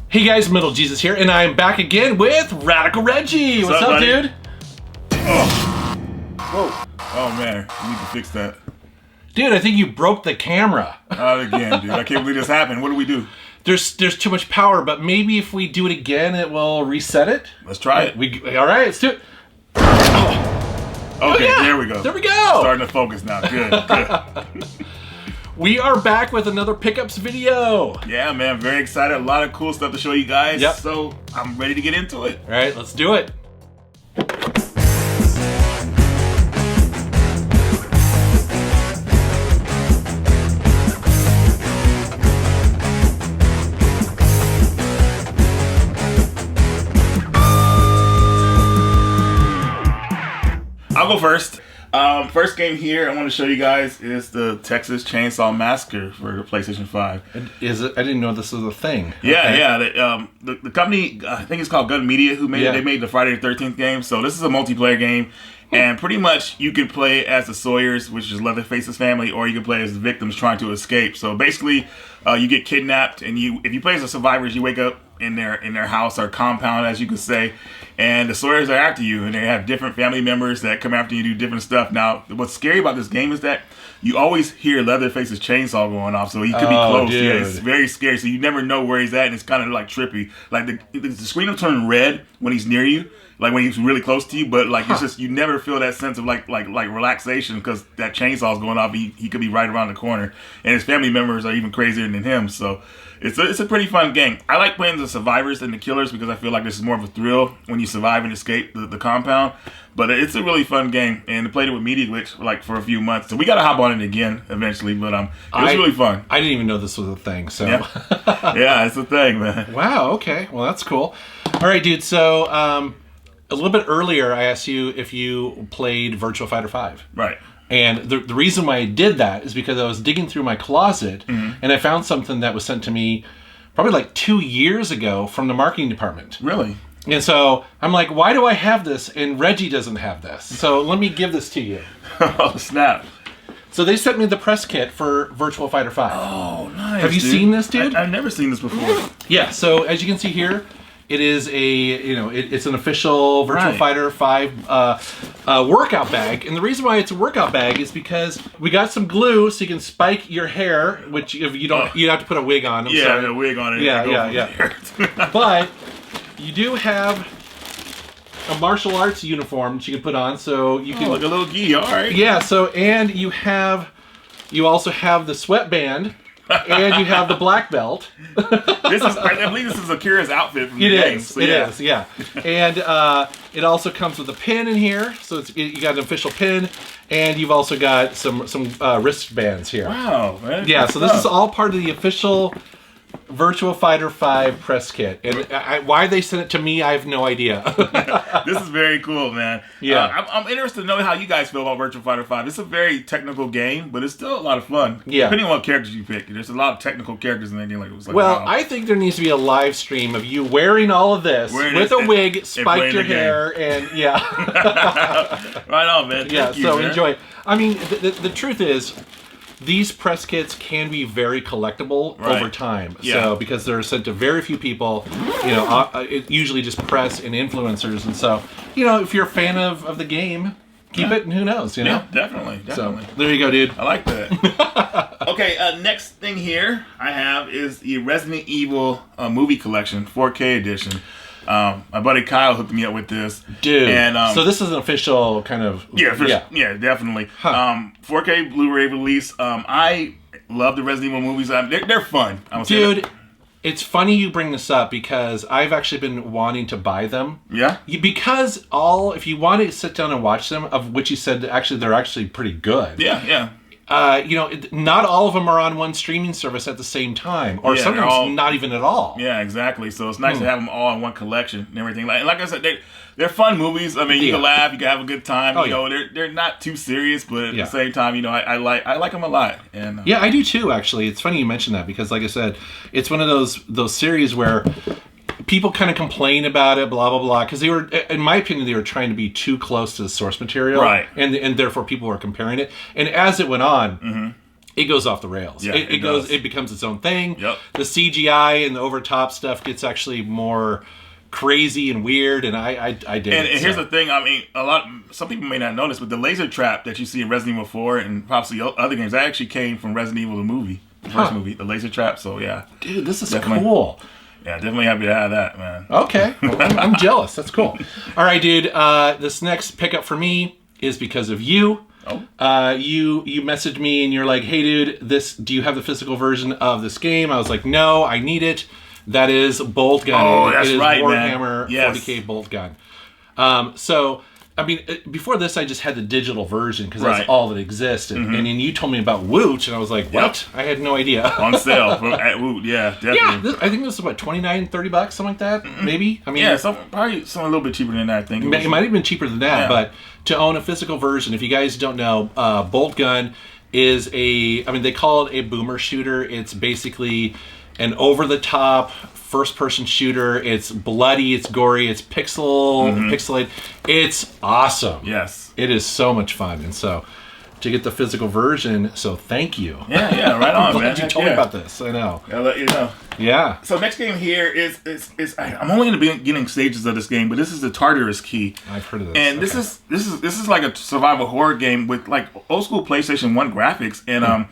Hey guys, MetalJesus here, and I'm back again with Radical Reggie. What's up, dude? Oh. Whoa. Oh man, you need to fix that. Dude, I think you broke the camera. Not again, dude. I can't believe this happened. What do we do? There's too much power, but maybe if we do it again, it will reset it. Let's try it. All right, let's do it. Okay, yeah. There we go. There we go. Starting to focus now. Good, good. We are back with another pickups video. Yeah, man. Very excited. A lot of cool stuff to show you guys. Yep. So I'm ready to get into it. All right, let's do it. I'll go first. First game here I want to show you guys is the Texas Chainsaw Massacre for the PlayStation 5. Is it? I didn't know this was a thing. Yeah, okay. Yeah. The company, I think it's called Gun Media, who made it. They made the Friday the 13th game. So this is a multiplayer game. And pretty much you can play as the Sawyers, which is Leatherface's family, or you can play as the victims trying to escape. So basically, you get kidnapped, and if you play as the survivors, you wake up in their house or compound, as you could say, and the Sawyers are after you, and they have different family members that come after you, do different stuff. Now, what's scary about this game is that you always hear Leatherface's chainsaw going off, so he could be close. Dude. Yeah, it's very scary. So you never know where he's at, and it's kind of like trippy. Like the screen will turn red when he's near you, like when he's really close to you. But like it's just you never feel that sense of like relaxation because that chainsaw's going off. He could be right around the corner, and his family members are even crazier than him. So it's a pretty fun game. I like playing the survivors and the killers because I feel like this is more of a thrill when you survive and escape the compound. But it's a really fun game, and I played it with Media Glitch like for a few months. So we got to hop on it again eventually. But it was really fun. I didn't even know this was a thing. So yeah, it's a thing, man. Wow. Okay. Well, that's cool. All right, dude. So a little bit earlier, I asked you if you played Virtua Fighter 5. Right. And the reason why I did that is because I was digging through my closet and I found something that was sent to me probably like 2 years ago from the marketing department. Really? And so I'm like, why do I have this and Reggie doesn't have this? So let me give this to you. Oh, snap. So they sent me the press kit for Virtua Fighter 5. Oh, nice. Have you seen this, dude? I've never seen this before. Yeah, so as you can see here, it is it's an official Virtua Fighter 5 workout bag. And the reason why it's a workout bag is because we got some glue so you can spike your hair, which if you don't, you have to put a wig on. I'm sorry. A wig on it. Yeah. But you do have a martial arts uniform that you can put on, so you can like a little gi. All right. Yeah. So and you also have the sweatband. And you have the black belt. I believe this is Akira's outfit from the game. It is, yeah. And it also comes with a pin in here, so you got an official pin, and you've also got some wristbands here. Wow, man. Yeah, so this is all part of the official Virtua Fighter 5 press kit. And why they sent it to me, I have no idea. This is very cool, man. Yeah. I'm interested to know how you guys feel about Virtua Fighter 5. It's a very technical game, but it's still a lot of fun. Yeah. Depending on what characters you pick. There's a lot of technical characters in that game. Wow. I think there needs to be a live stream of you wearing all of this with a wig, spiked your hair, and yeah. Right on, man. Thank you, enjoy. I mean, the truth is, these press kits can be very collectible over time. Yeah. So because they're sent to very few people, usually just press and influencers. And so, if you're a fan of the game, keep it and who knows, Yeah, definitely. So there you go, dude. I like that. Okay, next thing here I have is the Resident Evil movie collection, 4K edition. My buddy Kyle hooked me up with this, dude. And so this is an official kind of yeah, definitely. 4K Blu-ray release. I love the Resident Evil movies. They're fun. Dude, it's funny you bring this up because I've actually been wanting to buy them. Yeah. Because if you want to sit down and watch them, of which you said they're actually pretty good. Yeah. Not all of them are on one streaming service at the same time, or sometimes not even at all. Yeah, exactly. So it's nice to have them all in one collection and everything. Like I said, they're fun movies. I mean, you can laugh, you can have a good time. They're not too serious, but at the same time, I like them a lot. And yeah, I do too. Actually, it's funny you mentioned that because, like I said, it's one of those series where people kind of complain about it, blah, blah, blah, because they were, in my opinion, they were trying to be too close to the source material. Right. And therefore people were comparing it. And as it went on, it goes off the rails. Yeah, it goes. It becomes its own thing. Yep. The CGI and the overtop stuff gets actually more crazy and weird, and I did. And here's the thing. I mean, some people may not know this, but the laser trap that you see in Resident Evil 4 and possibly other games, that actually came from Resident Evil the movie, the first movie, the laser trap. So yeah, dude, this is cool. Yeah, definitely happy to have that, man. Okay, well, I'm jealous. That's cool. All right, dude. This next pickup for me is because of you. Oh. You messaged me and you're like, hey dude, do you have the physical version of this game? I was like, no, I need it. That is Boltgun. Oh, that's right, Warhammer man. Yes. 40k Boltgun. So, I mean, before this, I just had the digital version because that's all that existed. And then you told me about Woot, and I was like, what? I had no idea. On sale at Woot, yeah, definitely. Yeah, I think this is what, $29, $30, something like that, maybe? I mean, yeah, probably something a little bit cheaper than that, I think. It might have been cheaper than that, but to own a physical version, if you guys don't know, Boltgun is they call it a boomer shooter. It's basically an over-the-top first-person shooter. It's bloody, it's gory, it's pixelated. It's awesome. Yes. It is so much fun. And so, to get the physical version, so thank you. Yeah, right on, man. You told me about this. I know. I'll let you know. Yeah. So next game here is I'm only in the beginning stages of this game, but this is the Tartarus Key. I've heard of this. And this is like a survival horror game with like old school PlayStation 1 graphics, and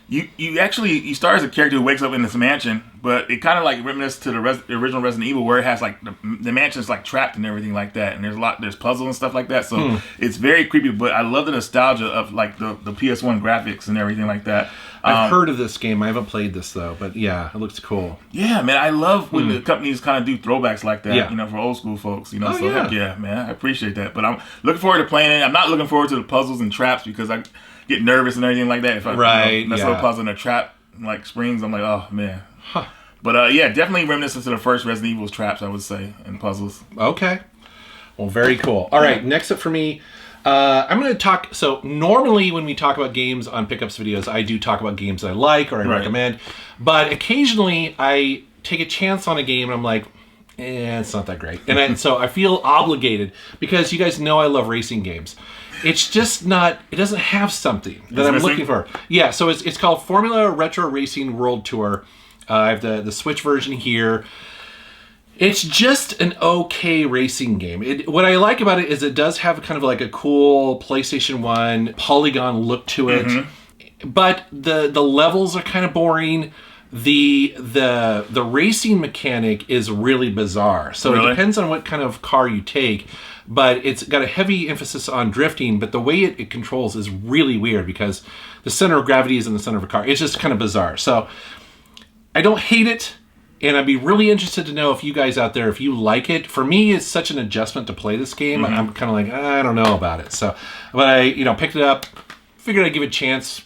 You start as a character who wakes up in this mansion, but it kind of like reminisces to the original Resident Evil, where it has like the mansion's like trapped and everything like that, and there's puzzles and stuff like that. So it's very creepy, but I love the nostalgia of like the PS1 graphics and everything like that. I've heard of this game. I haven't played this though, but yeah, it looks cool. Yeah, man, I love when the companies kind of do throwbacks like that. Yeah. You know, for old school folks. You know, Oh, so heck yeah, man, I appreciate that. But I'm looking forward to playing it. I'm not looking forward to the puzzles and traps because I get nervous and everything like that. If I mess up a puzzle in a trap like springs, I'm like, oh man. Huh. But yeah, definitely reminiscent to the first Resident Evil's traps, I would say, and puzzles. Okay. Well, very cool. All right, next up for me, I'm going to talk. So normally when we talk about games on pickups videos, I do talk about games that I like or I recommend. But occasionally I take a chance on a game and I'm like, it's not that great. And so I feel obligated because you guys know I love racing games. It's just not, it doesn't have something that I'm looking for. Yeah, so it's called Formula Retro Racing World Tour. I have the Switch version here. It's just an okay racing game. What I like about it is it does have kind of like a cool PlayStation 1 polygon look to it. But the levels are kind of boring. The racing mechanic is really bizarre. So it depends on what kind of car you take. But it's got a heavy emphasis on drifting, but the way it controls is really weird because the center of gravity is in the center of a car. It's just kind of bizarre. So I don't hate it, and I'd be really interested to know if you guys out there, if you like it. For me, it's such an adjustment to play this game. I'm kind of like, I don't know about it. So, but I picked it up, figured I'd give it a chance.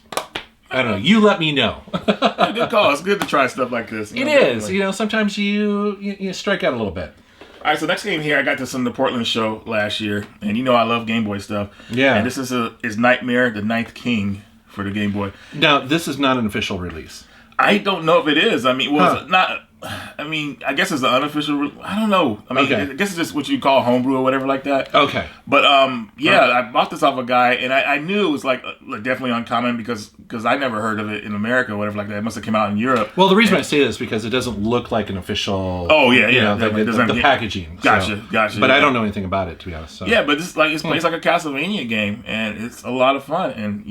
I don't know. You let me know. Good call. It's good to try stuff like this. It is. Sometimes you strike out a little bit. All right, so next game here, I got this on the Portland show last year, and you know I love Game Boy stuff. Yeah. And this is Nyghtmare, the Ninth King for the Game Boy. Now, this is not an official release. I don't know if it is. I mean, it's not. I mean, I guess it's an unofficial. I don't know. I mean, I guess it's just what you call homebrew or whatever like that. Okay. But I bought this off a guy, and I knew it was like definitely uncommon because I never heard of it in America or whatever like that. It must have come out in Europe. Well, the reason I say this is because it doesn't look like an official. Oh yeah, the packaging. Gotcha. But I don't know anything about it, to be honest. So. Yeah, but it's plays like a Castlevania game, and it's a lot of fun, and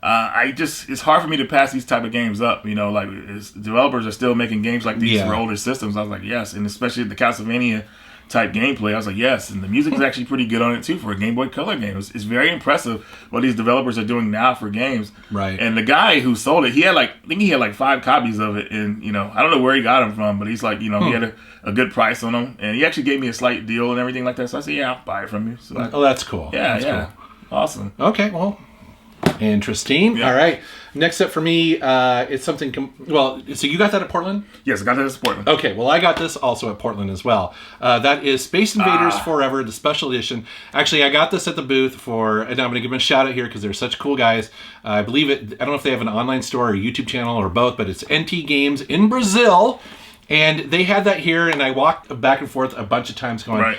it's hard for me to pass these type of games up. Developers are still making games like these for older systems. I was like, yes, and especially the Castlevania type gameplay. I was like, yes, and the music is actually pretty good on it too for a Game Boy Color game. It's very impressive what these developers are doing now for games. Right. And the guy who sold it, I think he had like 5 copies of it, and I don't know where he got them from, but he's like, he had a good price on them, and he actually gave me a slight deal and everything like that. So I said, yeah, I'll buy it from you. So that's cool. Cool. Awesome. Okay, well. Interesting. Yeah. All right. Next up for me, it's something. So you got that at Portland? Yes, I got that at Portland. Okay. Well, I got this also at Portland as well. That is Space Invaders Forever, the special edition. Actually, I got this at the booth and I'm going to give them a shout out here because they're such cool guys. I believe it. I don't know if they have an online store or a YouTube channel or both, but it's NT Games in Brazil, and they had that here. And I walked back and forth a bunch of times, going,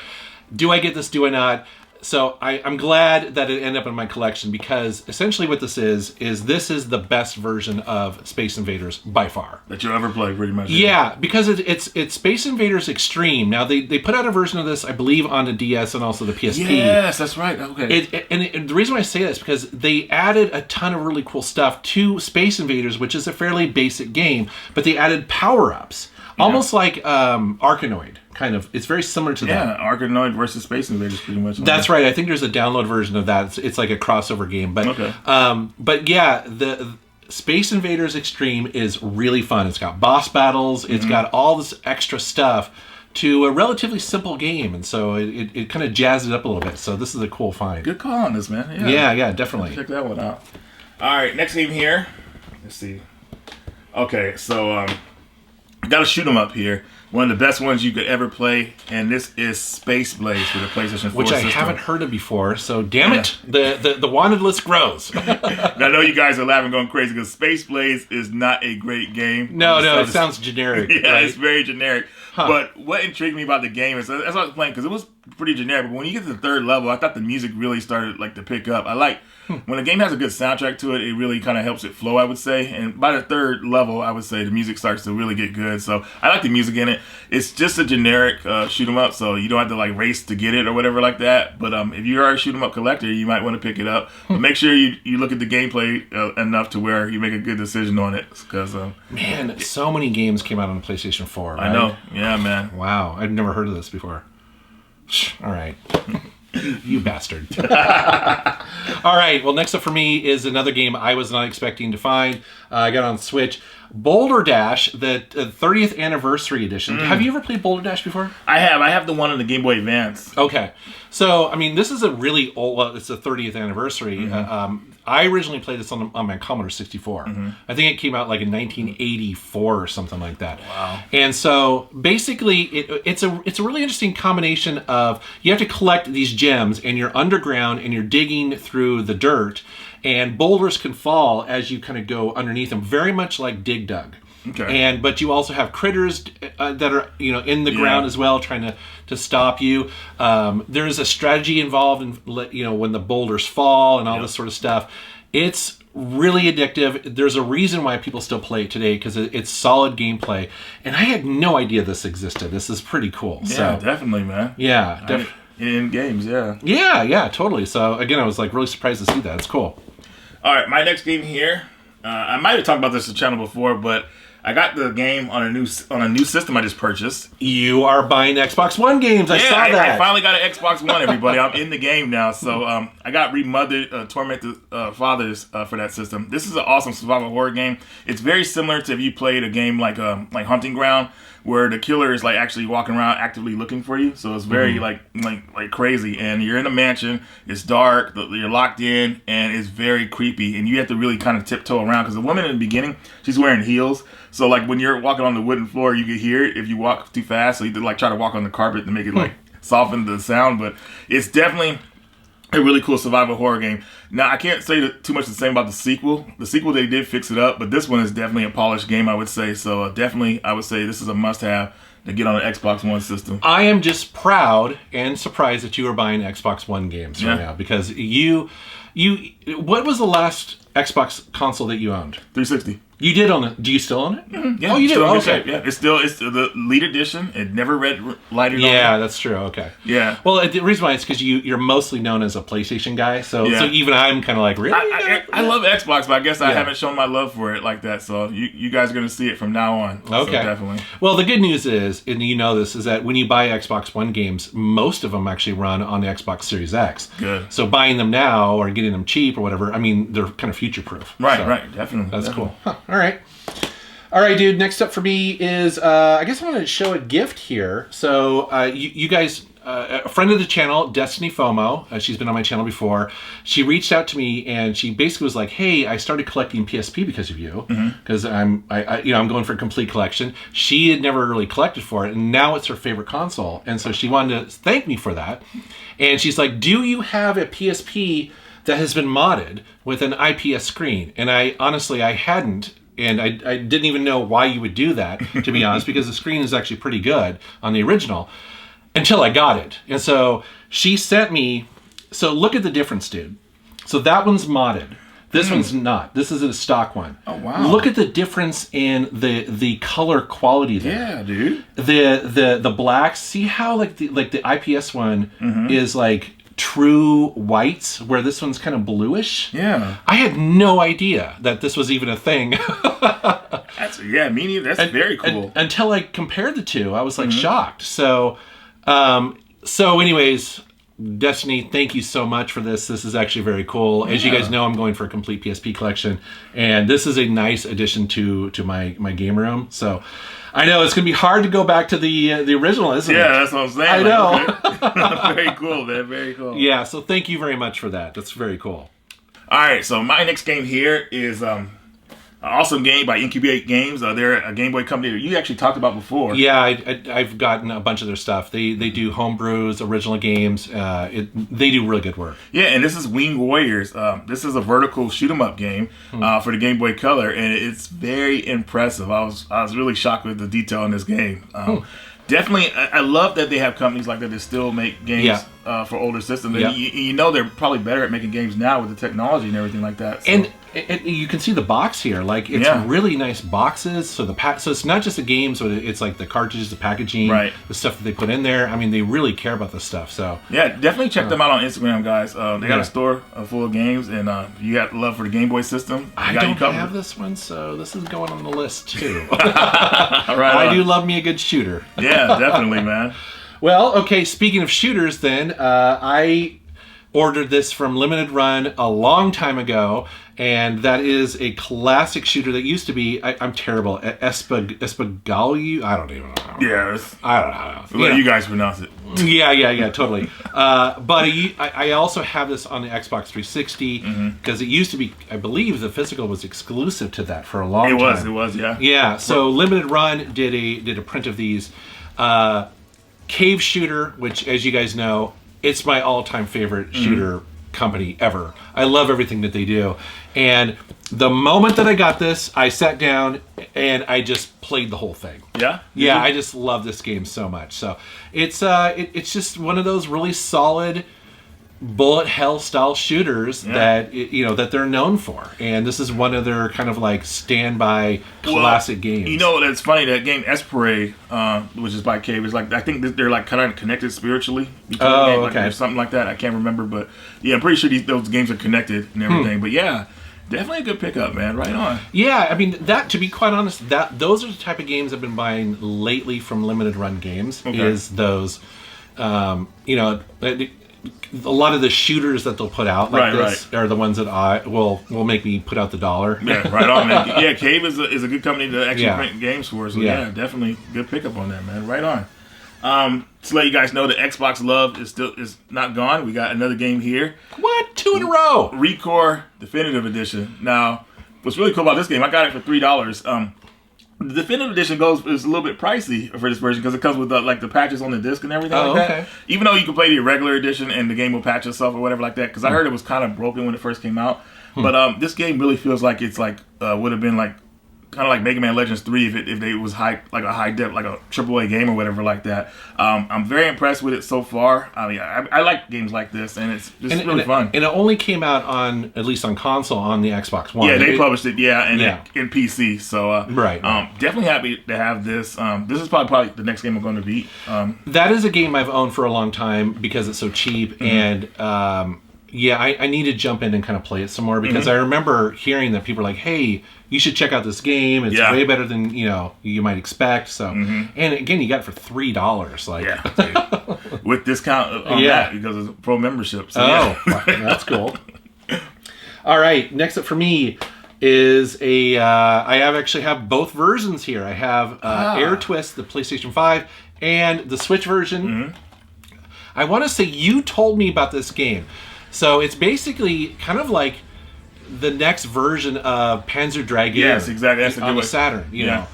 "Do I get this? Do I not?" So I'm glad that it ended up in my collection, because essentially what this is this is the best version of Space Invaders by far that you'll ever play, pretty much. Yeah, because it's Space Invaders Extreme. Now they put out a version of this, I believe, on the DS and also the PSP. Yes, that's right. Okay. And the reason why I say that is because they added a ton of really cool stuff to Space Invaders, which is a fairly basic game, but they added power-ups. Almost like Arkanoid, kind of. It's very similar to that. Yeah, Arkanoid versus Space Invaders, pretty much. That's right. I think there's a download version of that. It's like a crossover game. But but yeah, the Space Invaders Extreme is really fun. It's got boss battles. It's got all this extra stuff to a relatively simple game, and so it kind of jazzed it up a little bit. So this is a cool find. Good call on this, man. Yeah, definitely. Check that one out. All right, next game here. Let's see. Okay, so got to shoot 'em up here. One of the best ones you could ever play, and this is Space Blaze for the PlayStation 4 Which I haven't heard of before, so damn it, the wanted list grows. I know you guys are laughing, going crazy, because Space Blaze is not a great game. No, it sounds generic. Yeah, right? It's very generic. Huh. But what intrigued me about the game is, as I was playing, because it was pretty generic, but when you get to the third level, I thought the music really started to pick up. I like when a game has a good soundtrack to it, it really kind of helps it flow, I would say. And by the third level, I would say the music starts to really get good. So I like the music in it. It's just a generic shoot 'em up, so you don't have to race to get it or whatever like that. But if you are a shoot 'em up collector, you might want to pick it up. But make sure you look at the gameplay enough to where you make a good decision on it. Because man, so many games came out on the PlayStation 4. Right? I know. Yeah, man. Wow, I've never heard of this before. All right. You bastard. All right, well, next up for me is another game I was not expecting to find. I got on Switch. Boulder Dash, the 30th anniversary edition. Have you ever played Boulder Dash before? I have. I have the one on the Game Boy Advance. Okay. So, I mean, this is a really old, well, it's the 30th anniversary. I originally played this on my Commodore 64. I think it came out in 1984 or something like that. Wow. And so, basically, it's a really interesting combination of, you have to collect these gems, and you're underground, and you're digging through the dirt, and boulders can fall as you kind of go underneath them, very much like Dig Dug. Okay. But you also have critters that are in the ground as well, trying to stop you. There's a strategy involved in when the boulders fall and all this sort of stuff. It's really addictive. There's a reason why people still play it today, because it's solid gameplay. And I had no idea this existed. This is pretty cool. Yeah, definitely, man. Yeah, in games, yeah. Yeah, totally. So again, I was really surprised to see that. It's cool. All right, my next game here. I might have talked about this on the channel before, but I got the game on a new system I just purchased. You are buying Xbox One games. I saw that. I finally got an Xbox One, everybody. I'm in the game now. So I got Remothered, Tormented Fathers for that system. This is an awesome survival horror game. It's very similar to if you played a game like Hunting Ground, where the killer is actually walking around actively looking for you. So it's very like crazy. And you're in a mansion. It's dark. You're locked in, and it's very creepy. And you have to really kind of tiptoe around, because the woman in the beginning, she's wearing heels. So when you're walking on the wooden floor, you can hear it if you walk too fast. So you have to try to walk on the carpet to make it soften the sound. But it's definitely a really cool survival horror game. Now, I can't say too much the same about the sequel. The sequel, they did fix it up, but this one is definitely a polished game, I would say. So definitely, I would say this is a must-have to get on an Xbox One system. I am just proud and surprised that you are buying Xbox One games right now, because what was the last Xbox console that you owned? 360. You did own it. Do you still own it? Yeah. Oh, you do? Okay. Yeah, it's the Elite Edition. It never lighted on. Yeah, that's true. Okay. Yeah. Well, the reason why is because you're mostly known as a PlayStation guy, so even I'm kind of really? I love Xbox, but I guess I haven't shown my love for it like that, so you guys are going to see it from now on. Okay. So definitely. Well, the good news is, and you know this, is that when you buy Xbox One games, most of them actually run on the Xbox Series X. Good. So buying them now or getting them cheap or whatever, I mean, they're kind of future-proof. Right, definitely. That's cool. Huh. All right, dude. Next up for me is, I guess I'm going to show a gift here. So you guys, a friend of the channel, Destiny FOMO, she's been on my channel before. She reached out to me and she basically was like, "Hey, I started collecting PSP because of you, because I'm going for a complete collection." She had never really collected for it, and now it's her favorite console, and so she wanted to thank me for that. And she's like, "Do you have a PSP that has been modded with an IPS screen?" And I hadn't. And I didn't even know why you would do that, to be honest, because the screen is actually pretty good on the original until I got it. And so she sent me So look at the difference, dude. So that one's modded. This one's not. This is a stock one. Oh wow! Look at the difference in the color quality there. Yeah, dude. The blacks. See how like the IPS one is like true whites, where this one's kind of bluish. Yeah. I had no idea that this was even a thing. Me neither. That's very cool. Until I compared the two, I was like shocked. So anyways. Destiny, thank you so much for this. This is actually very cool. As you guys know, I'm going for a complete PSP collection, and this is a nice addition to my game room. So I know it's going to be hard to go back to the original, isn't it? Yeah, that's what I'm saying. I know. Okay. Very cool, man. Very cool. Yeah, so thank you very much for that. That's very cool. All right, so my next game here is an awesome game by Incubate Games. They're a Game Boy company that you actually talked about before. Yeah, I've gotten a bunch of their stuff. They do homebrews, original games. They do really good work. Yeah, and this is Wing Warriors. This is a vertical shoot 'em up game for the Game Boy Color, and it's very impressive. I was really shocked with the detail in this game. Definitely, I love that they have companies like that that still make games for older systems. And you know they're probably better at making games now with the technology and everything like that. So. And you can see the box here. Like, it's really nice boxes. So so it's not just a game. So it's like the cartridges, the packaging, the stuff that they put in there. I mean, they really care about this stuff. So yeah, definitely check them out on Instagram, guys. They got a store full of games, and you got love for the Game Boy system. I don't have this one, so this is going on the list too. I do love me a good shooter. Yeah, definitely, man. Well, okay, speaking of shooters then, I ordered this from Limited Run a long time ago, and that is a classic shooter that used to be, I'm terrible, Espgaluda, I don't even know. Yeah. I don't know. We'll let you guys pronounce it. Yeah, totally. But I also have this on the Xbox 360, because it used to be, I believe the physical was exclusive to that for a long time. It was, yeah. Yeah, so Limited Run did a print of these. Cave Shooter, which, as you guys know, it's my all-time favorite shooter company ever. I love everything that they do. And the moment that I got this, I sat down and I just played the whole thing. Yeah? Yeah, I just love this game so much. So it's just one of those really solid bullet hell style shooters that that they're known for, and this is one of their kind of like standby classic games. You know, that's funny. That game Espgaluda, which is by Cave, is like, I think they're like kind of connected spiritually. Okay, or something like that. I can't remember, but yeah, I'm pretty sure those games are connected and everything. But yeah, definitely a good pickup, man. Right on. Yeah, I mean, that, to be quite honest, those are the type of games I've been buying lately from Limited Run Games. Okay. Is those, a lot of the shooters that they'll put out like this are the ones that will make me put out the dollar. Yeah, right on, man. Yeah, Cave is a good company to actually print games for. So yeah, definitely good pickup on that, man. Right on. To let you guys know, the Xbox love is not gone. We got another game here. What? 2 in a row. ReCore Definitive Edition. Now, what's really cool about this game, I got it for $3. The Definitive Edition is a little bit pricey for this version because it comes with the patches on the disc and everything like that. Okay. Even though you can play the regular edition and the game will patch itself or whatever like that, because I heard it was kind of broken when it first came out. But this game really feels like it's like would have been like kind of like Mega Man Legends 3 if it was high def, like a AAA game or whatever like that. I'm very impressed with it so far. I mean, I like games like this, and it's just really fun. And it only came out at least on console, on the Xbox One. Yeah, they published it. Yeah, and in PC. So definitely happy to have this. This is probably the next game I'm going to beat. That is a game I've owned for a long time because it's so cheap, and I need to jump in and kind of play it some more because I remember hearing that people are like, "Hey, you should check out this game. It's way better than you might expect." So, and again, you got it for $3. Like, with discount on that because it's a pro membership. So that's cool. All right, next up for me is I actually have both versions here. I have AirTwist, the PlayStation 5, and the Switch version. I want to say you told me about this game. So it's basically kind of like the next version of Panzer Dragoon. Yes, exactly. That's on the Saturn. You know,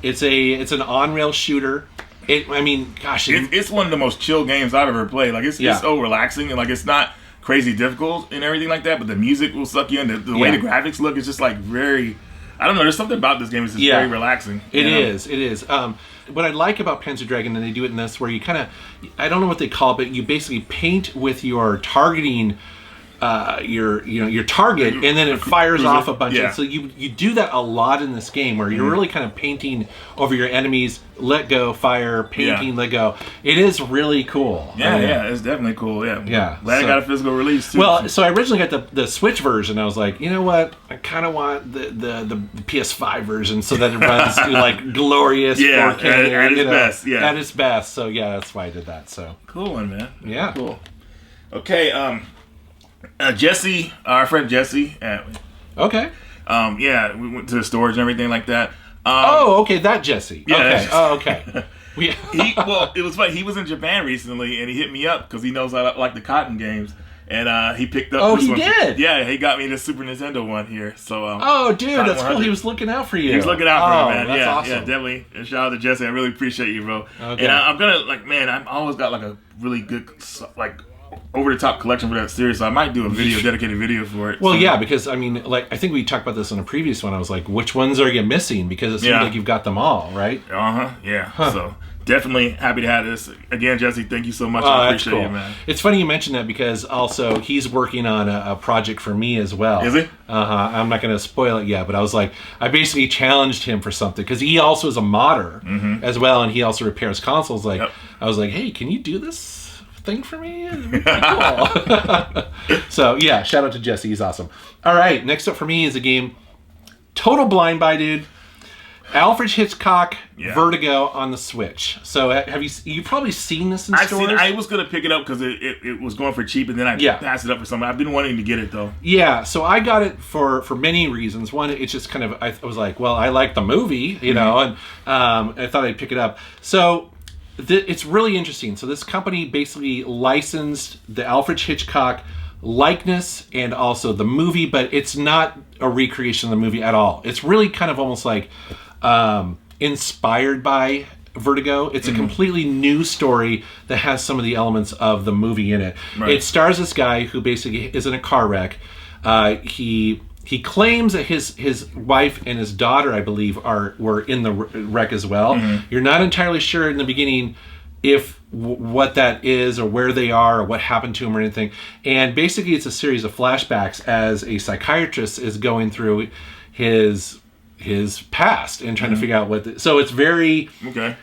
it's an on-rail shooter. It's one of the most chill games I've ever played. Like it's so relaxing and like it's not crazy difficult and everything like that. But the music will suck you in. The way the graphics look is just like very. I don't know. There's something about this game that's just very relaxing. It is. What I like about Panzer Dragoon, and they do it in this, where you kind of, I don't know what they call it, but you basically paint with your targeting your target, and then it fires off a bunch. Yeah. So you do that a lot in this game, where you're really kind of painting over your enemies. Let go, fire, painting, let go. It is really cool. Yeah, it's definitely cool. Yeah. Glad I got a physical release too. Well, so I originally got the Switch version. I was like, you know what? I kind of want the PS5 version so that it runs like glorious 4K at its best. Yeah, at its best. So yeah, that's why I did that. So cool one, man. Yeah, cool. Okay, Jesse, our friend Jesse. Okay. Yeah, we went to the storage and everything like that. Okay, that Jesse. Yeah, okay. Okay. It was funny. He was in Japan recently, and he hit me up because he knows I like the Cotton games, and he picked up. Oh, this he one. did. Yeah, he got me the Super Nintendo one here. So. Dude, that's cool. He was looking out for you. He was looking out for me, man. That's awesome. Yeah, definitely. And shout out to Jesse. I really appreciate you, bro. Okay. And I'm gonna I've always got like a really good over the top collection for that series, so I might do a dedicated video for it. Well, yeah, because I mean, I think we talked about this in a previous one. I was like, which ones are you missing? Because it seems like you've got them all, right? Yeah. Huh. So definitely happy to have this again, Jesse. Thank you so much. I appreciate cool. you, man. It's funny you mentioned that because also he's working on a project for me as well. Is he? I'm not going to spoil it yet, but I was like, I basically challenged him for something because he also is a modder as well, and he also repairs consoles. I was like, hey, can you do this thing for me? It'd be pretty cool. So yeah, shout out to Jesse, he's awesome. All right, next up for me is a game, total blind buy, dude. Alfred Hitchcock, Vertigo on the Switch. So have you've probably seen this in stores? I was gonna pick it up because it was going for cheap, and then I passed it up for something. I've been wanting to get it though. Yeah, so I got it for many reasons. One, it's just kind of, I was like, well, I like the movie, you know, and I thought I'd pick it up. So it's really interesting. So this company basically licensed the Alfred Hitchcock likeness and also the movie, but it's not a recreation of the movie at all. It's really kind of almost like inspired by Vertigo. It's a completely new story that has some of the elements of the movie in it. Right. It stars this guy who basically is in a car wreck. He claims that his wife and his daughter, I believe, were in the wreck as well. You're not entirely sure in the beginning if what that is or where they are or what happened to him or anything. And basically it's a series of flashbacks as a psychiatrist is going through his past and trying to figure out so it's very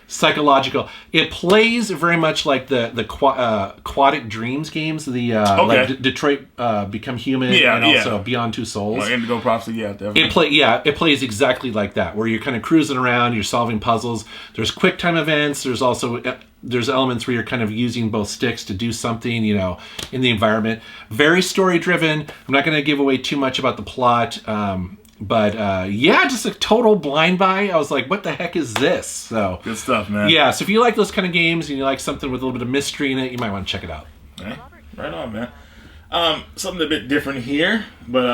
psychological. It plays very much like the Aquatic Dreams games, like Detroit Become Human and also Beyond Two Souls. Well, Indigo Prophecy, definitely. It plays exactly like that, where you're kind of cruising around, you're solving puzzles. There's quick time events. There's also elements where you're kind of using both sticks to do something, you know, in the environment. Very story driven. I'm not going to give away too much about the plot. But just a total blind buy. I was like, what the heck is this? So good stuff, man. Yeah, so if you like those kind of games and you like something with a little bit of mystery in it, you might want to check it out. Okay. Right on, man. Something a bit different here, but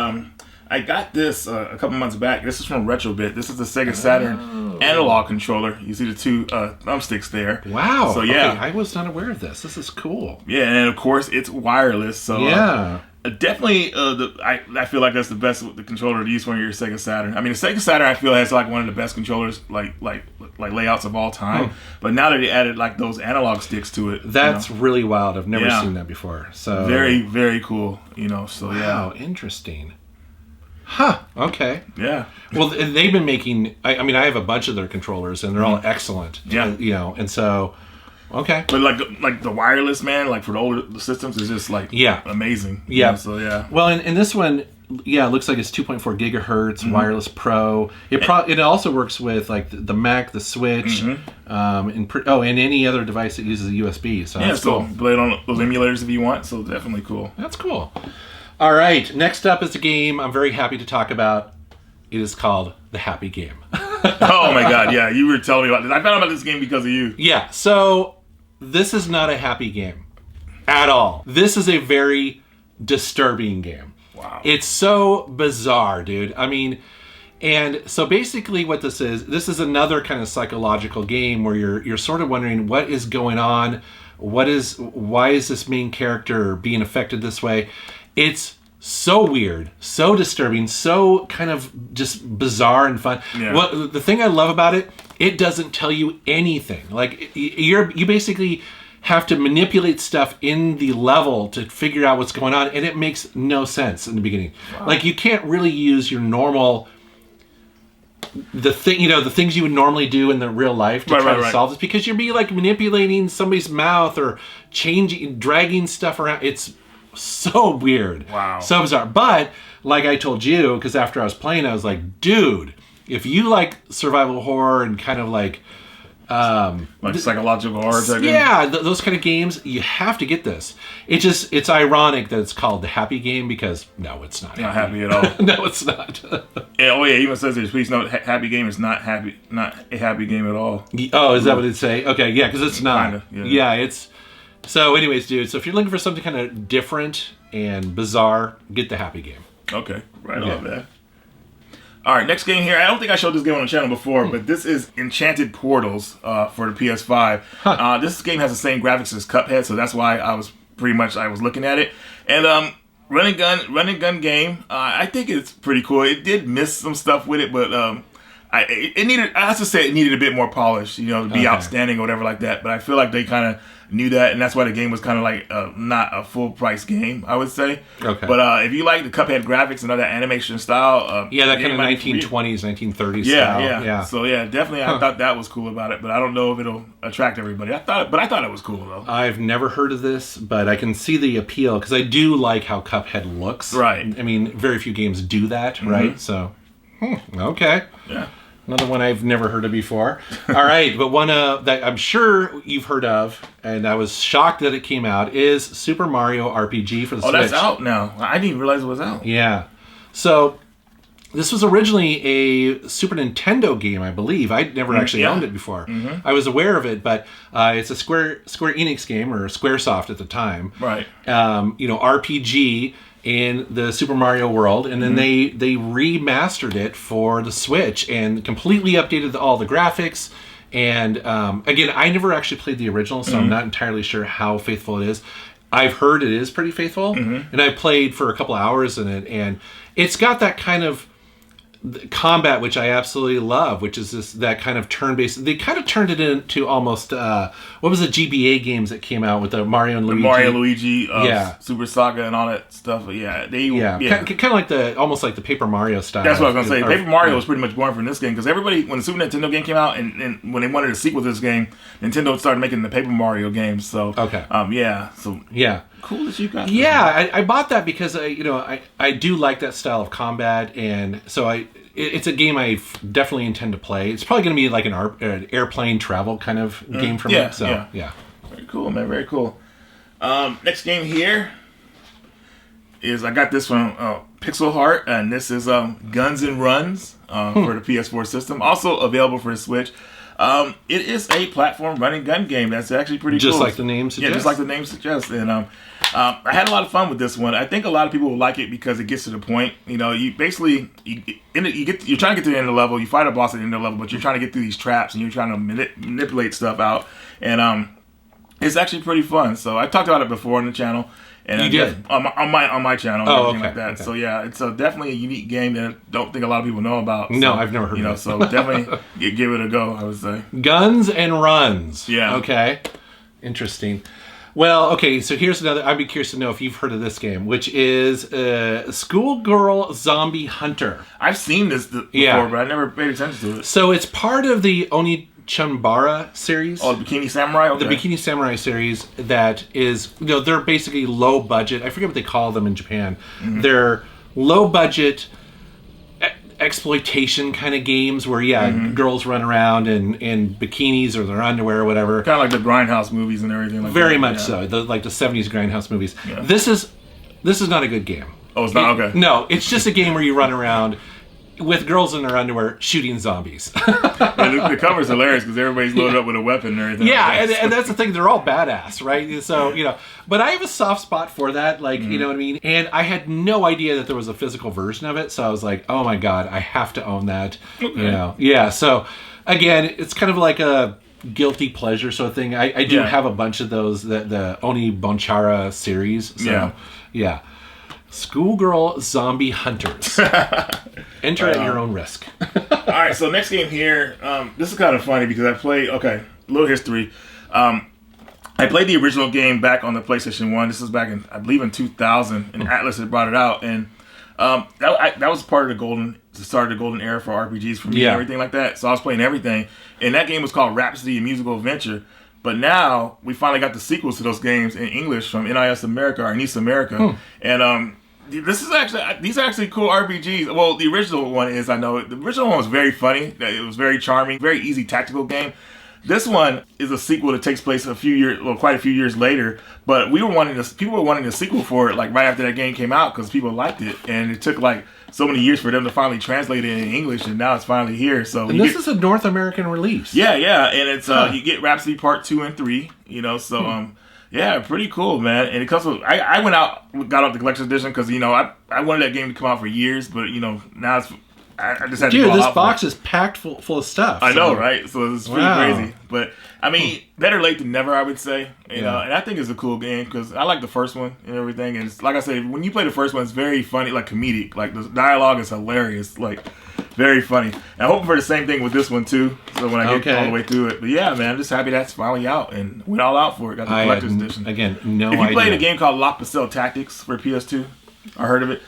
I got this a couple months back. This is from Retrobit. This is the Sega Saturn analog controller. You see the two thumbsticks there. Wow. So yeah, okay. I was not aware of this. This is cool. Yeah, and of course it's wireless. So definitely, I feel like that's the best controller to use for your Sega Saturn. I mean, the Sega Saturn I feel has like one of the best controllers, like layouts of all time. But now that they added like those analog sticks to it, that's really wild. I've never seen that before. So very, very cool. You know, so wow, interesting. Huh. Okay. Yeah. Well, they've been making. I mean, I have a bunch of their controllers, and they're all excellent. Yeah. You know, and so. Okay. But like the wireless, man, like for the older systems is just like amazing. Yeah. So yeah. Well, and this one, it looks like it's 2.4 gigahertz wireless Pro. It also works with like the Mac, the Switch, and any other device that uses a USB. So that's cool. Play it on those emulators if you want. So definitely cool. That's cool. All right. Next up is a game I'm very happy to talk about. It is called The Happy Game. Oh my God! Yeah, you were telling me about this. I found out about this game because of you. Yeah. So this is not a happy game at all. This is a very disturbing game. Wow. It's so bizarre, dude. I mean, and so basically what this is another kind of psychological game where you're sort of wondering what is going on, why is this main character being affected this way? It's so weird, so disturbing, so kind of just bizarre and fun. Yeah. Well, the thing I love about it, it doesn't tell you anything. Like you basically have to manipulate stuff in the level to figure out what's going on, and it makes no sense in the beginning. Wow. Like you can't really use your normal the things you would normally do in the real life to try to solve this, because you'd be like manipulating somebody's mouth or dragging stuff around. It's so weird. Wow. So bizarre. But like I told you, because after I was playing, I was like, dude, if you like survival horror and kind of like psychological horror type those kind of games, you have to get this. It's ironic that it's called the happy game, because no, it's not happy at all. No, it's not. It even says here, please note, happy game is not a happy game at all. Oh, is that what it say? Okay, yeah, because it's not. Kinda, yeah, it's so anyways, dude, so if you're looking for something kind of different and bizarre, get the happy game. Okay, right on that. All right, next game here. I don't think I showed this game on the channel before, but this is Enchanted Portals for the PS5. This game has the same graphics as Cuphead, so that's why I was looking at it. And run and gun game. I think it's pretty cool. It did miss some stuff with it, but I have to say it needed a bit more polish, to be outstanding or whatever like that. But I feel like they kind of knew that, and that's why the game was kind of like not a full price game, I would say. Okay. But if you like the Cuphead graphics and all that animation style, that kind of 1920s, 1930s style. Yeah. So definitely, I thought that was cool about it. But I don't know if it'll attract everybody. I thought it was cool though. I've never heard of this, but I can see the appeal because I do like how Cuphead looks. Right. I mean, very few games do that, right? So, okay. Yeah. Another one I've never heard of before. All right, but one that I'm sure you've heard of, and I was shocked that it came out, is Super Mario RPG for the Switch. Oh, that's out now. I didn't even realize it was out. Yeah. So, this was originally a Super Nintendo game, I believe. I'd never actually owned it before. I was aware of it, but it's a Square Enix game, or Squaresoft at the time. Right. RPG in the Super Mario world, and then they remastered it for the Switch and completely updated all the graphics. And again, I never actually played the original, so I'm not entirely sure how faithful it is. I've heard it is pretty faithful, and I played for a couple hours in it, and it's got that kind of combat which I absolutely love, which is that kind of turn-based. They kind of turned it into almost what was the GBA games that came out with the Mario and Luigi? The Mario Luigi, Super Saga, and all that stuff. But kind of like almost like the Paper Mario style. That's what I was gonna say. Paper Mario was pretty much born from this game, because everybody, when the Super Nintendo game came out, and when they wanted a sequel to this game, Nintendo started making the Paper Mario games. So cool that you got. Yeah, I bought that because I do like that style of combat, and so it's a game I definitely intend to play. It's probably going to be like an airplane travel kind of game for me. So yeah. Very cool, man. Very cool. Next game here is, I got this from Pixel Heart, and this is Guns and Runs for the PS4 system. Also available for the Switch. It is a platform run and gun game that's actually pretty cool. Just like the name suggests. Yeah, just like the name suggests. And I had a lot of fun with this one. I think a lot of people will like it because it gets to the point. You basically you're trying to get to the end of the level. You fight a boss at the end of the level, but you're trying to get through these traps and you're trying to manipulate stuff out. And it's actually pretty fun. So I talked about it before on the channel. And you did on my channel and everything like that. Okay. So it's definitely a unique game that I don't think a lot of people know about. No, I've never heard of it. So definitely give it a go, I would say. Guns and Runs. Yeah. Okay. Interesting. Well, okay, so here's another. I'd be curious to know if you've heard of this game, which is Schoolgirl Zombie Hunter. I've seen this before, but I never paid attention to it. So it's part of the Onichambara series. Oh, the Bikini Samurai? Okay. The Bikini Samurai series that is, they're basically low budget. I forget what they call them in Japan. They're low budget exploitation kind of games where, girls run around in bikinis or their underwear or whatever. Kind of like the Grindhouse movies and everything like that. Very much so. Like the 70s Grindhouse movies. Yeah. This is not a good game. Oh, it's not? Okay. No, it's just a game where you run around with girls in their underwear shooting zombies. The cover's hilarious because everybody's loaded up with a weapon and everything. Yeah, and that's the thing. They're all badass, right? So, but I have a soft spot for that, like, you know what I mean? And I had no idea that there was a physical version of it, so I was like, oh my God, I have to own that. Okay. Yeah, so, again, it's kind of like a guilty pleasure sort of thing. I do have a bunch of those, the Oni Bonchara series. So, yeah. Schoolgirl Zombie Hunters. Enter at your own risk. All right, so next game here. This is kind of funny because I played. Okay, a little history. I played the original game back on the PlayStation 1. This was back in, I believe, in 2000, and Atlas had brought it out, and that was part of the start of the golden era for RPGs for me and everything like that. So I was playing everything, and that game was called Rhapsody, a musical adventure. But now we finally got the sequels to those games in English from NIS America or NIS America, and these are actually cool RPGs. Well, the original one is, I know, the original one was very funny. It was very charming, very easy tactical game. This one is a sequel that takes place quite a few years later. But people were wanting a sequel for it, like right after that game came out, because people liked it, and it took like so many years for them to finally translate it in English, and now it's finally here. So this is a North American release. Yeah, and it's you get Rhapsody Part 2 and 3. So yeah, pretty cool, man. And it comes with I got out the collector's edition because I wanted that game to come out for years, but now it's. I just had to go this out box is packed full of stuff. I know, right? So it's pretty crazy. But, I mean, better late than never, I would say. And I think it's a cool game because I like the first one and everything. And it's, like I said, when you play the first one, it's very funny, like comedic. Like, the dialogue is hilarious. Like, very funny. And I'm hoping for the same thing with this one, too. So when I get all the way through it. But, yeah, man, I'm just happy that's finally out and went all out for it. Got the collector's edition. Again, no idea. If you played a game called Lock Pacel Tactics for PS2, I heard of it.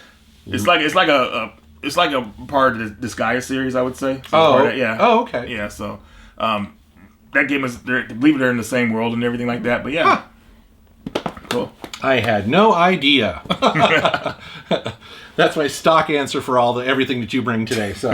It's like a part of the Disgaea series, I would say. So Oh, okay. Yeah, so that game is, I believe they're in the same world and everything like that. But yeah, cool. I had no idea. That's my stock answer for everything that you bring today. So,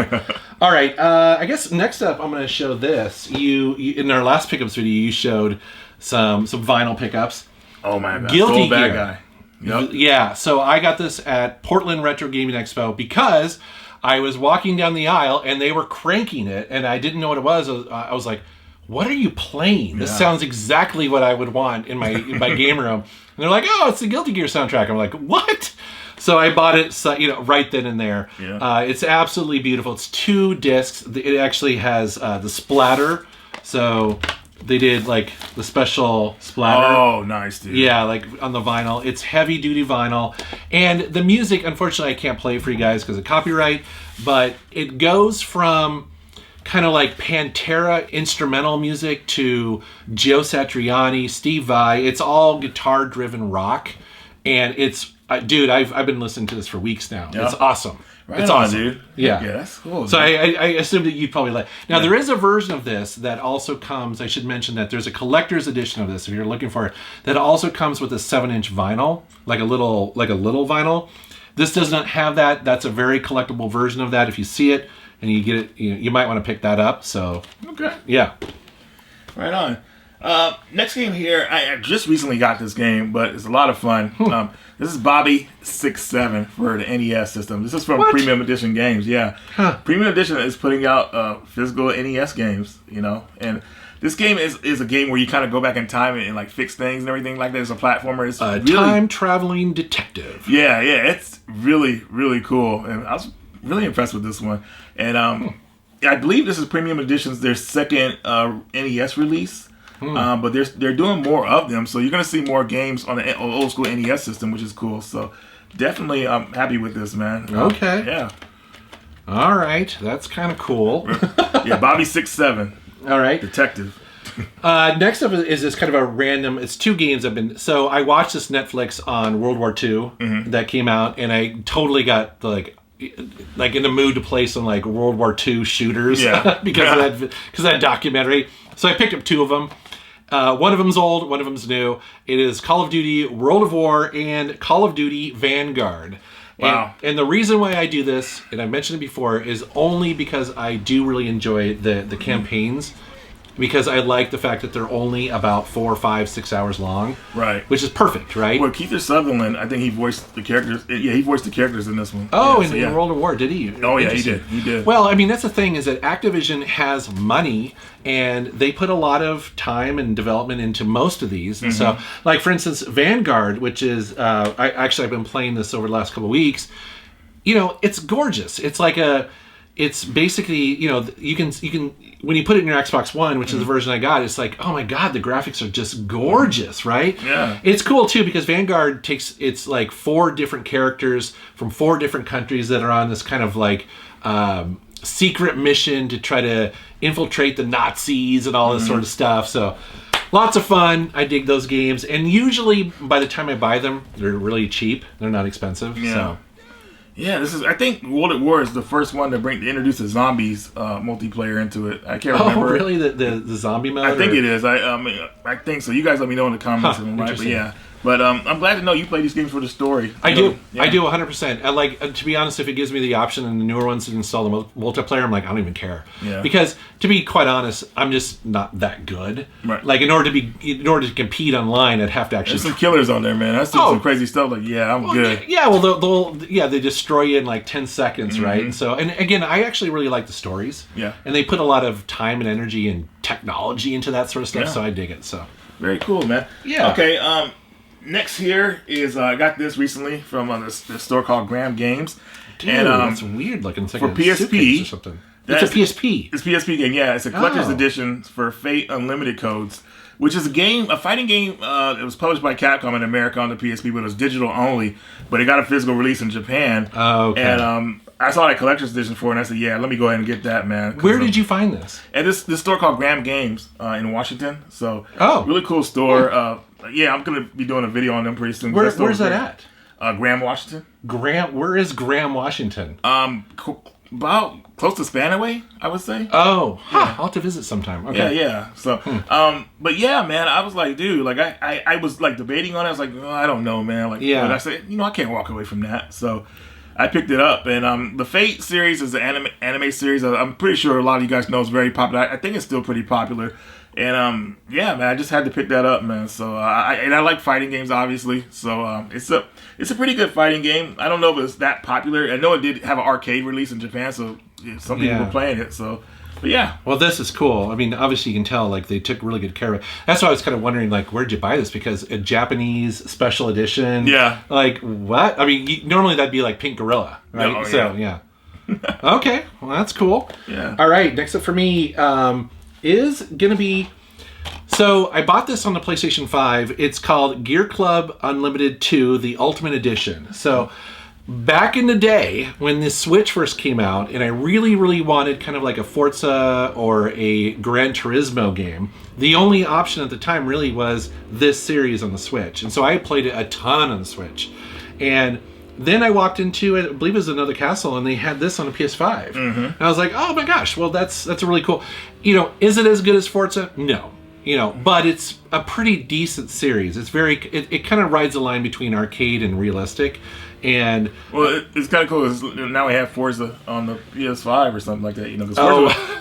all right. I guess next up, I'm going to show this. You in our last pickups video, you showed some vinyl pickups. Oh my God, Guilty bad Gear. Guy. Yep. Yeah, so I got this at Portland Retro Gaming Expo because I was walking down the aisle and they were cranking it and I didn't know what it was. I was like, what are you playing? This sounds exactly what I would want in my game room. And they're like, oh, it's the Guilty Gear soundtrack. I'm like, what? So I bought it, right then and there. Yeah. It's absolutely beautiful. It's 2 discs. It actually has the splatter. So they did like the special splatter. Oh, nice, dude. Yeah, like on the vinyl. It's heavy duty vinyl. And the music, unfortunately, I can't play it for you guys because of copyright, but it goes from kind of like Pantera instrumental music to Joe Satriani, Steve Vai. It's all guitar driven rock. And it's, dude, I've been listening to this for weeks now. Yep. It's awesome. Right it's on, awesome, dude. Yeah, that's cool. So I assumed that you'd probably like. Now there is a version of this that also comes. I should mention that there's a collector's edition of this if you're looking for it. That also comes with a 7-inch vinyl, like a little vinyl. This does not have that. That's a very collectible version of that. If you see it and you get it, you might want to pick that up. So yeah, right on. Next game here, I just recently got this game, but it's a lot of fun. This is Bobby 6-7 for the NES system. This is from Premium Edition Games. Yeah, Premium Edition is putting out physical NES games. And this game is a game where you kind of go back in time and like fix things and everything like that. It's a platformer. It's really, time traveling detective. Yeah, it's really really cool, and I was really impressed with this one. And I believe this is Premium Edition's their second NES release. But they're doing more of them, so you're going to see more games on the old school NES system, which is cool. So definitely I'm happy with this, man. Okay. Yeah. All right. That's kind of cool. Yeah, Bobby 6-7. All right. Detective. Next up is this kind of a random, it's 2 games so I watched this Netflix on World War II that came out, and I totally got like in the mood to play some like World War II shooters because of that documentary. So I picked up 2 of them. One of them's old, one of them's new. It is Call of Duty World of War and Call of Duty Vanguard. Wow. And the reason why I do this, and I mentioned it before, is only because I do really enjoy the campaigns. Because I like the fact that they're only about 4, 5, 6 hours long. Right. Which is perfect, right? Well, Kiefer Sutherland, I think he voiced the characters. Yeah, he voiced the characters in this one. Oh, in World of War, did he? Oh, yeah, he did. Well, I mean, that's the thing, is that Activision has money, and they put a lot of time and development into most of these. And so, like, for instance, Vanguard, which is, I've been playing this over the last couple of weeks. It's gorgeous. It's like it's basically, you can when you put it in your Xbox One, which is the version I got, it's like, oh my god, the graphics are just gorgeous, right? Yeah. It's cool too because Vanguard it's like 4 different characters from 4 different countries that are on this kind of like secret mission to try to infiltrate the Nazis and all this sort of stuff. So lots of fun. I dig those games, and usually by the time I buy them, they're really cheap. They're not expensive. Yeah. So. Yeah, I think World at War is the first one to introduce the zombies multiplayer into it. I can't remember. Oh, really? The zombie mode? I think it is. I think so. You guys let me know in the comments. Right? But yeah. But I'm glad to know you play these games for the story. I do 100%. I like, to be honest, if it gives me the option in the newer ones to install the multiplayer, I'm like, I don't even care. Yeah. Because to be quite honest, I'm just not that good. Right. Like in order to compete online, I'd have to actually. There's some killers on there, man. That's some crazy stuff. Like, I'm good. Yeah, well, they destroy you in like 10 seconds, right? And so, and again, I actually really like the stories. Yeah. And they put a lot of time and energy and technology into that sort of stuff, so I dig it. So. Very cool, man. Yeah. Okay. Next here is I got this recently from this store called Graham Games. Dude, and that's weird looking. It's like for PSP or something. It's a PSP. It's a PSP game, yeah. It's a collector's edition for Fate Unlimited Codes, which is a fighting game. It was published by Capcom in America on the PSP, but it was digital only. But it got a physical release in Japan. Oh, okay. And I saw that collector's edition for it, and I said, yeah, let me go ahead and get that, man. Where did you find this? At this store called Graham Games in Washington. So, really cool store. I'm going to be doing a video on them pretty soon. Where's that at? Graham, Washington. Where is Graham, Washington? About close to Spanaway, I would say. Oh, I'll have to visit sometime. Okay. Yeah. So, but yeah, man, I was like, dude, like I was like debating on it. I was like, I don't know, man. Like, but I said, I can't walk away from that. So, I picked it up, and the Fate series is an anime series. I'm pretty sure a lot of you guys know it's very popular. I think it's still pretty popular. And man, I just had to pick that up, man. So I like fighting games, obviously. So it's a pretty good fighting game. I don't know if it's that popular. I know it did have an arcade release in Japan, so some people were playing it. So, but yeah. Well, this is cool. I mean, obviously you can tell like they took really good care of it. That's why I was kind of wondering like, where'd you buy this? Because a Japanese special edition. Yeah. Like what? I mean, normally that'd be like Pink Gorilla, right? Oh, so yeah. Okay, well that's cool. Yeah. All right, next up for me is gonna be. So I bought this on the PlayStation 5. It's called Gear Club Unlimited 2, the Ultimate Edition. So back in the day when this Switch first came out, and I really, really wanted kind of like a Forza or a Gran Turismo game, the only option at the time really was this series on the Switch. And so I played it a ton on the Switch. And then I walked into it, I believe it was Another Castle, and they had this on a PS5. And I was like, oh my gosh, well that's a really cool. Is it as good as Forza? No. But it's a pretty decent series. It's it kind of rides the line between arcade and realistic. And it's kind of cool. Now we have Forza on the PS5 or something like that. Because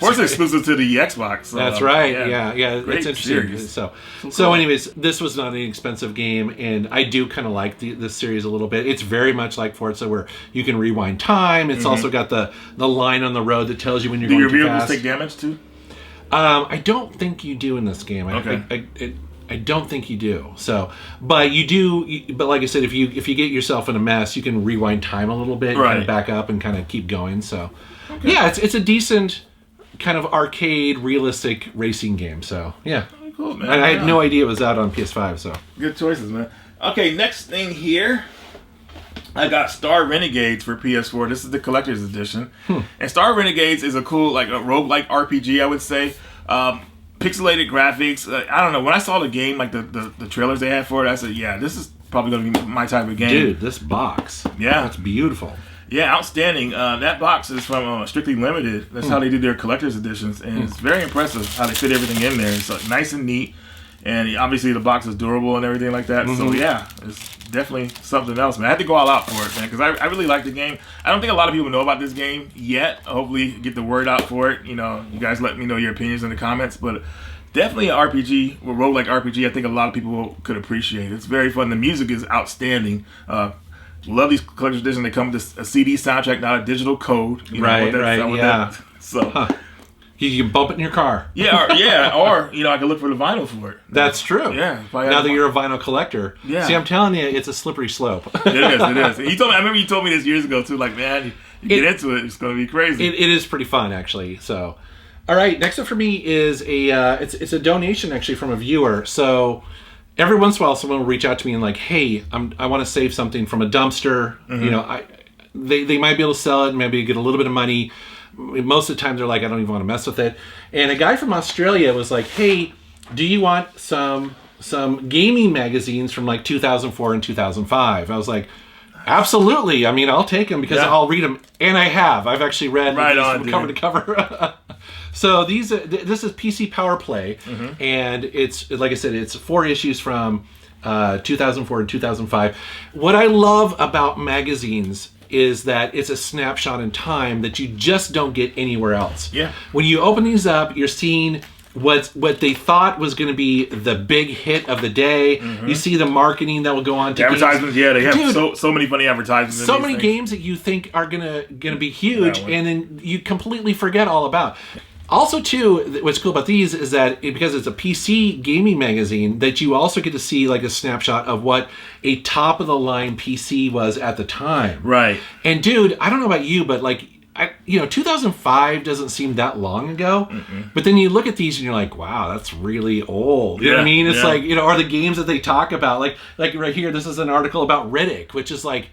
Forza is exclusive to the Xbox. So, that's right. Yeah. It's interesting. Series. So anyways, this was not an expensive game, and I do kind of like this series a little bit. It's very much like Forza, where you can rewind time. It's also got the line on the road that tells you when you're going too fast. Do your vehicles take damage too? I don't think you do in this game. Okay. I don't think you do. So, but you do. But like I said, if you get yourself in a mess, you can rewind time a little bit, and kind of back up and kind of keep going. So, yeah, it's a decent kind of arcade, realistic racing game. So, yeah, cool, man. And I had no idea it was out on PS5. So, good choices, man. Okay, next thing here. I got Star Renegades for PS4. This is the collector's edition. And Star Renegades is a cool, like a roguelike RPG, I would say. Pixelated graphics. I don't know. When I saw the game, like the trailers they had for it, I said, yeah, this is probably going to be my type of game. Dude, this box. Yeah. That's beautiful. Yeah, outstanding. That box is from Strictly Limited. That's how they do their collector's editions. And it's very impressive how they fit everything in there. It's like nice and neat. And obviously the box is durable and everything like that. So yeah, it's definitely something else, man. I had to go all out for it, man, because I really like the game. I don't think a lot of people know about this game yet. Hopefully get the word out for it. You guys let me know your opinions in the comments. But definitely an RPG, a roguelike RPG, I think a lot of people could appreciate. It's very fun. The music is outstanding. Love these collector's editions. They come with a CD soundtrack, not a digital code. Yeah. So... You can bump it in your car. Or I can look for the vinyl for it. That's true. Yeah. Now that you're a vinyl collector. Yeah. See, I'm telling you, it's a slippery slope. It is. He told me. I remember you told me this years ago too. Like, man, get into it, it's going to be crazy. It is pretty fun, actually. So, all right, next up for me is it's a donation actually from a viewer. So every once in a while, someone will reach out to me and like, hey, I want to save something from a dumpster. You know, they might be able to sell it, maybe get a little bit of money. Most of the time, they're like, I don't even want to mess with it. And a guy from Australia was like, hey, do you want some gaming magazines from like 2004 and 2005? I was like, absolutely. I mean, I'll take them because I'll read them, and I have. I've actually read these from cover to cover. So this is PC Powerplay, and it's, like I said, it's 4 issues from 2004 and 2005. What I love about magazines is that it's a snapshot in time that you just don't get anywhere else. Yeah. When you open these up, you're seeing what they thought was going to be the big hit of the day. You see the marketing that will go on to the advertisements. games. Yeah, they have so many funny advertisements. So many games that you think are gonna be huge, and then you completely forget all about. Also, too, what's cool about these is that because it's a PC gaming magazine, that you also get to see like a snapshot of what a top of the line PC was at the time. Right. And dude, I don't know about you, but like, 2005 doesn't seem that long ago, but then you look at these and you're like, wow, that's really old. You know what I mean? It's like, or the games that they talk about, like right here, this is an article about Riddick, which is like,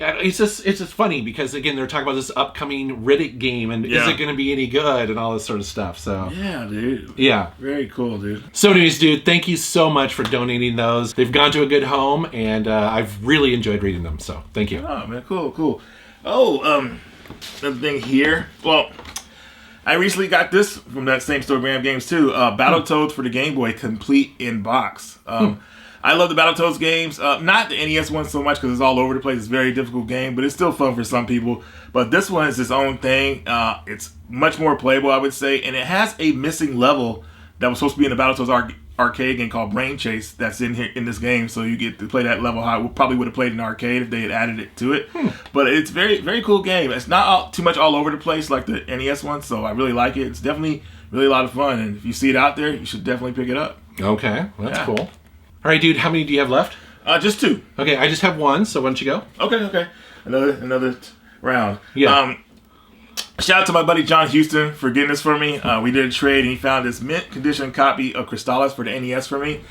it's just funny because again, they're talking about this upcoming Riddick game and is it going to be any good and all this sort of stuff. So yeah, dude. Yeah. Very cool, dude. So anyways, dude, thank you so much for donating those. They've gone to a good home, and I've really enjoyed reading them. So thank you. Oh man, cool. Oh, another thing here. Well, I recently got this from that same store, Graham Games too. Battletoads for the Game Boy, complete in box. I love the Battletoads games. Not the NES one so much because it's all over the place. It's a very difficult game, but it's still fun for some people. But this one is its own thing. It's much more playable, I would say, and it has a missing level that was supposed to be in the Battletoads arcade game called Brain Chase that's in here in this game. So you get to play that level how I probably would have played in an arcade if they had added it to it. But it's very, very cool game. It's not too much all over the place like the NES one, so I really like it. It's definitely really a lot of fun, and if you see it out there, you should definitely pick it up. Okay, well, that's cool. All right, dude, how many do you have left? Just 2. Okay, I just have 1, so why don't you go? Okay. Another round. Yeah. Shout out to my buddy John Houston for getting this for me. We did a trade, and he found this mint condition copy of Crystalis for the NES for me.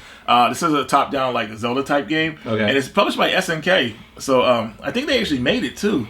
This is a top-down, like, Zelda type game. Okay. And it's published by SNK. So, I think they actually made it, too.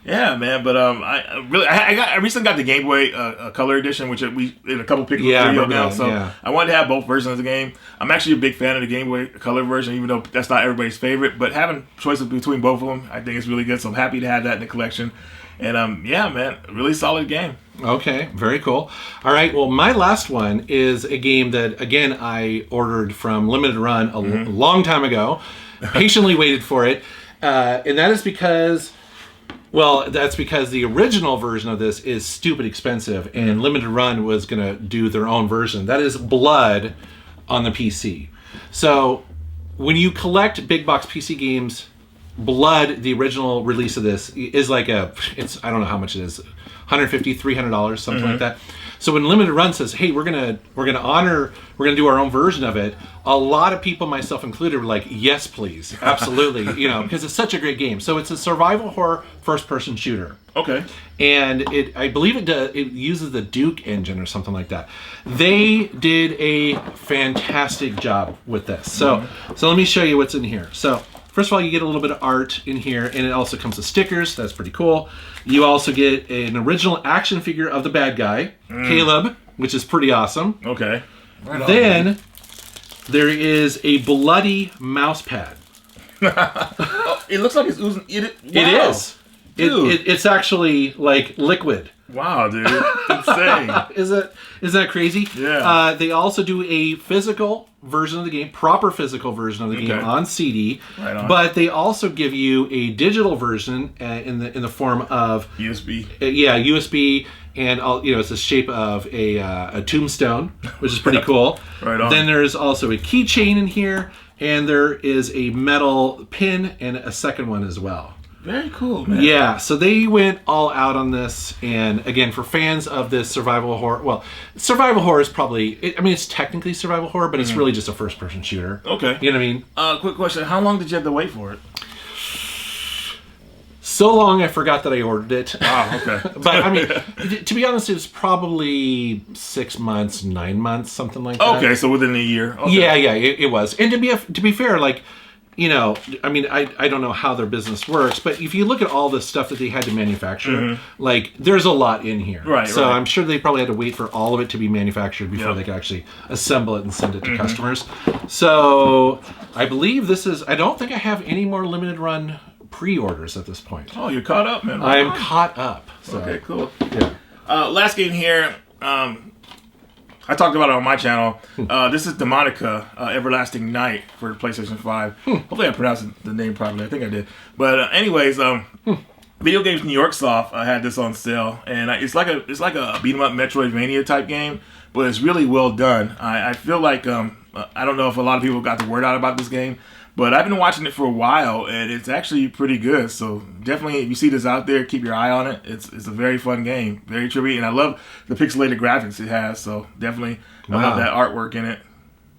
Yeah, man, but I recently got the Game Boy Color Edition, which we in a couple pictures video now. So I wanted to have both versions of the game. I'm actually a big fan of the Game Boy Color version, even though that's not everybody's favorite. But having choices between both of them, I think it's really good. So I'm happy to have that in the collection. And yeah, man, really solid game. Okay, very cool. All right, well, my last one is a game that again I ordered from Limited Run a long time ago. Patiently waited for it, and that is because. Well, that's because the original version of this is stupid expensive, and Limited Run was going to do their own version. That is Blood on the PC. So, when you collect big box PC games, Blood, the original release of this, is like I don't know how much it is, $150, $300, something like that. So when Limited Run says, "Hey, we're gonna do our own version of it," a lot of people, myself included, were like, "Yes, please, absolutely," because it's such a great game. So it's a survival horror first-person shooter. Okay. And I believe it uses the Duke engine or something like that. They did a fantastic job with this. So let me show you what's in here. So. First of all, you get a little bit of art in here, and it also comes with stickers. That's pretty cool. You also get an original action figure of the bad guy, Caleb, which is pretty awesome. Okay. Right then, there is a bloody mouse pad. It looks like it's oozing. It is. It's actually like liquid. Wow, dude. Insane. Isn't that crazy? Yeah. They also do a physical version of the game, proper physical version of the game on CD. Right on. But they also give you a digital version in the form of USB. USB, and it's the shape of a tombstone, which is pretty cool. Right on. Then there's also a keychain in here, and there is a metal pin and a second one as well. Very cool, man. Yeah, so they went all out on this, and again, for fans of this survival horror, well, survival horror is probably, it's technically survival horror, but it's really just a first-person shooter. Okay. You know what I mean? Quick question, how long did you have to wait for it? so long I forgot that I ordered it. Oh, okay. But I mean, to be honest, it was probably 6 months, 9 months, something like that. Okay, so within a year. Okay. Yeah, it was. And to be fair, like, you know, I mean, I don't know how their business works, but if you look at all the stuff that they had to manufacture, like, there's a lot in here. Right. So I'm sure they probably had to wait for all of it to be manufactured before they could actually assemble it and send it to customers. So I believe this is, I don't think I have any more limited run pre-orders at this point. Oh, you're caught up, man. I'm caught up. So. Okay, cool. Yeah. Last game here. I talked about it on my channel. This is Demoniaca, Everlasting Night for the PlayStation 5. Hopefully I pronounced the name properly. I think I did. But anyways, Video Games New York Soft had this on sale, and it's like a beat 'em up Metroidvania type game, but it's really well done. I feel like I don't know if a lot of people got the word out about this game, but I've been watching it for a while, and it's actually pretty good. So definitely, if you see this out there, keep your eye on it. It's a very fun game, very trippy, and I love the pixelated graphics it has. So definitely, I love that artwork in it.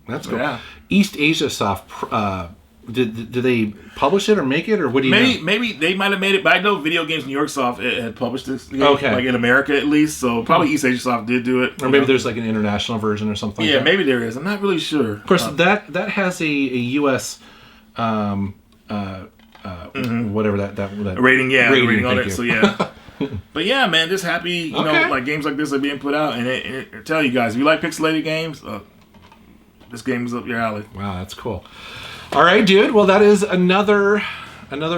That's cool. Yeah. East Asia Soft, did they publish it or make it, or what do you know? Maybe they might have made it, but I know Video Games New York Soft had published this game, okay, like in America at least. So probably East Asia Soft did do it, or maybe there's like an international version or something. Yeah, like that. maybe there is. I'm not really sure. Of course, that has a U.S. Whatever that rating, rating on it. You. So yeah, but yeah, man, just happy, you know, like games like this are being put out, and I tell you guys, if you like pixelated games, this game is up your alley. Wow, that's cool. All right, dude. Well, that is another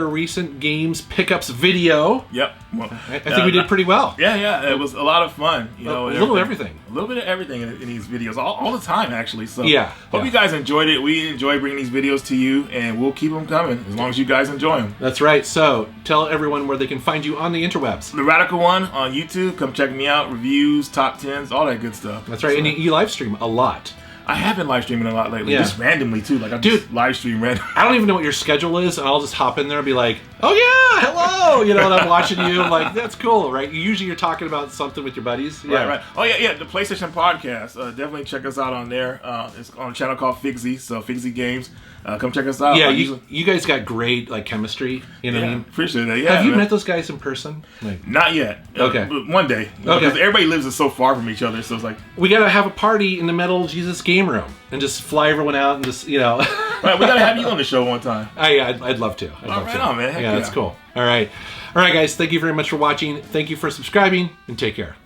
recent games pickups video. Yep. Well, I think we did pretty well. Yeah, it was a lot of fun. You know, a little everything. A little bit of everything in these videos, all the time actually. So yeah. Hope you guys enjoyed it. We enjoy bringing these videos to you, and we'll keep them coming as long as you guys enjoy them. That's right. So tell everyone where they can find you on the interwebs. The Radical One on YouTube. Come check me out. Reviews, top 10s, all that good stuff. That's right. So, and you live stream a lot. I have been live streaming a lot lately, just randomly too. Like I just live stream randomly. I don't even know what your schedule is, and I'll just hop in there and be like, "Oh yeah, hello," you know, and I'm watching you. I'm like, that's cool, right? Usually you're talking about something with your buddies. Yeah. Right. Oh yeah. The PlayStation Podcast. Definitely check us out on there. It's on a channel called Figsy, so Figsy Games. Come check us out. Yeah, you guys got great like chemistry. You know what I mean? Appreciate that. Yeah. Have you met those guys in person? Like, not yet. Okay. One day. Because everybody lives so far from each other, so it's like we gotta have a party in the Metal Jesus game room and just fly everyone out and just Right, we gotta have you on the show one time. I'd love to. Right on, man. Heck yeah, that's cool. All right, guys. Thank you very much for watching. Thank you for subscribing, and take care.